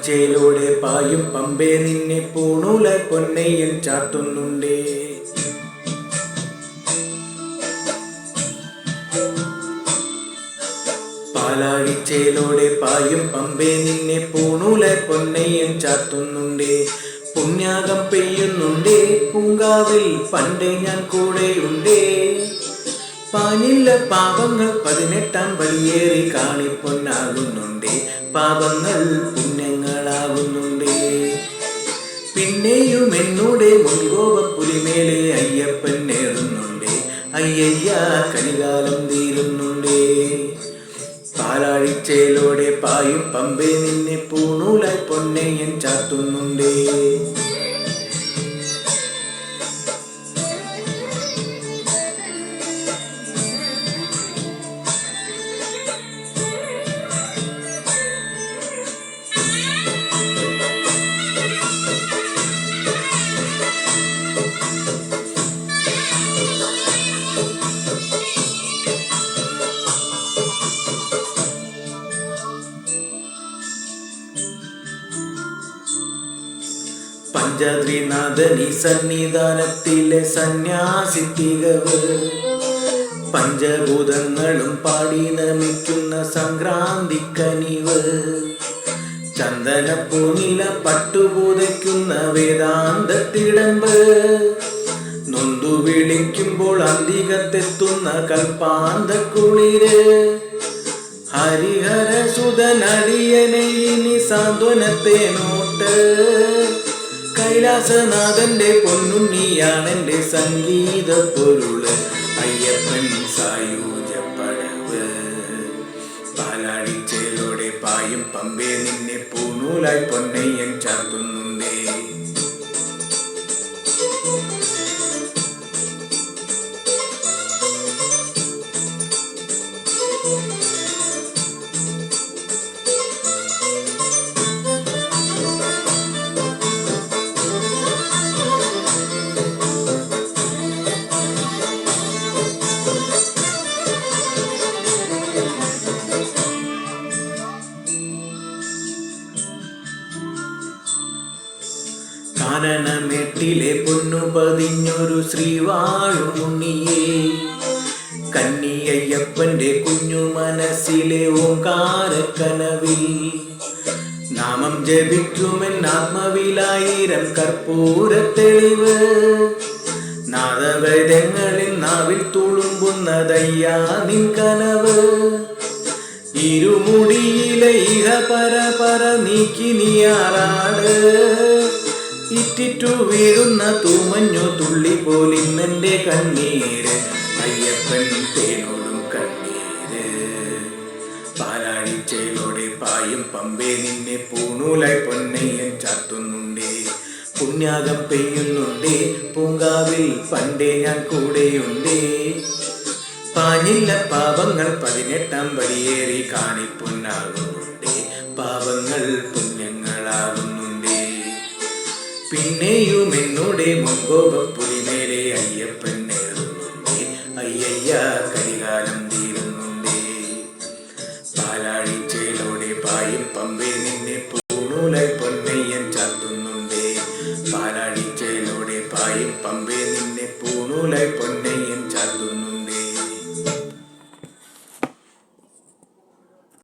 പാലാഴിച്ചേലൂടെ പായും പമ്പേ നിന്നെ പൂണൂല പൊന്നയ്യൻ ചാത്തുന്നുണ്ടേ. പാലാഴിച്ചേലൂടെ പായും പമ്പേ നിന്നെ പൂണൂല പൊന്നയ്യൻ ചാത്തുന്നുണ്ടേ. പുണ്യാകം പെയ്യുന്നുണ്ടേ പൂങ്കാവിൽ പണ്ടേ ഞാൻ കൂടെയുണ്ടേ. പാഞ്ഞില്ല പാപങ്ങൾ 18-ാം ബലിയേറി കാണിപ്പൊന്നാകുന്നുണ്ടേ. പാപങ്ങൾ പുണ്യങ്ങളാകുന്നുണ്ടേ. പിന്നെയും എന്നോടെ മുൻകോപ പുലിമേലെ അയ്യപ്പൻ നേറുന്നുണ്ടേ. അയ്യയ്യ കലികാലം തീരുന്നുണ്ടേ. പാലാഴിച്ചേലോടെ പായും പമ്പേ നിന്നെ പൂണൂലായി പൊന്നയ്യൻ ചാത്തുന്നുണ്ടേ. പഞ്ചാദ്രിനാഥനി സന്നിധാനത്തിലെ സന്യാസിത്തികവ് പഞ്ചഭൂതങ്ങളും പാടി നമിക്കുന്ന സംക്രാന്തിക്കനിവ്. ചന്ദനപ്പൂനില പട്ടുപൂതയ്ക്കുന്ന വേദാന്തത്തിടമ്പ്. നൊന്തു വിളിക്കുമ്പോൾ അന്തികത്തെത്തുന്ന കൽപ്പാന്തക്കുളിര്. ഹരിഹരസുതനടിയനെ ഇനി സാന്ത്വനത്തെ നോട്ട്. കൈലാസനാഥന്റെ പൊന്നുണ്ണിയാണെന്റെ സംഗീത പൊരുള്. അയ്യപ്പൻ സായൂജപ്പടവ്. പാലാഴിച്ചേലോടെ പായും പമ്പേ നിന്നെ പൂണൂലായി പൊന്നയ്യൻ ചാത്തുന്നുണ്ടേ. കാനനമേട്ടിലെ പൊന്നു പതിഞ്ഞൊരു ശ്രീവാഴുമുണ്ണിയേ. കന്നിയയ്യപ്പന്റെ കുഞ്ഞു മനസ്സിലെ ഓങ്കാരക്കനവിൽ. നാമം ജപിക്കുമെൻ ആത്മവിലായിരം കർപ്പൂരത്തെളിവ്. നാദവേദങ്ങളിൽ നാവിൽ തുളുമ്പുന്നതയ്യാ നിൻ കനവ്. ഇരുമുടിയിലെ ഇഹ പര നീക്കി നീയാറാട്. ഇറ്റിറ്റു വീഴുന്ന തൂമഞ്ഞു തുള്ളി പോലിന്നെന്റെ കണ്ണീര്. അയ്യപ്പൻ തേനോടും കണ്ണീര്. പാലാഴിച്ചേലോടെ പായും പമ്പേ നിന്നെ പൂണൂലായി പൊന്നയ്യൻ ചാത്തുന്നുണ്ടേ. പുണ്യാകം പെയ്യുന്നുണ്ടേ പൂങ്കാവിൽ പണ്ടേ ഞാൻ കൂടെയുണ്ടേ. പാഞ്ഞില്ല പാപങ്ങൾ 18-ാം ബലിയേറി കാണിപ്പൊന്നാകുന്നുണ്ടേ. പാപങ്ങൾ പുണ്യങ്ങളാകുന്നുണ്ടേ. പിന്നെയും എന്നോടെ മുൻകോപ പുലിമേലെ അയ്യപ്പൻ നേറുന്നുണ്ടേ. അയ്യയ്യ കലികാലം തീരുന്നുണ്ടേ. പാലാഴിച്ചേലോടെ പായും പമ്പേ നിന്നെ പൂണൂലായി പൊന്നയ്യൻ ചാത്തുന്നുണ്ടേ. പാലാഴിച്ചേലോടെ പായും പമ്പേ നിന്നെ പൂണൂലായി പൊന്നയ്യൻ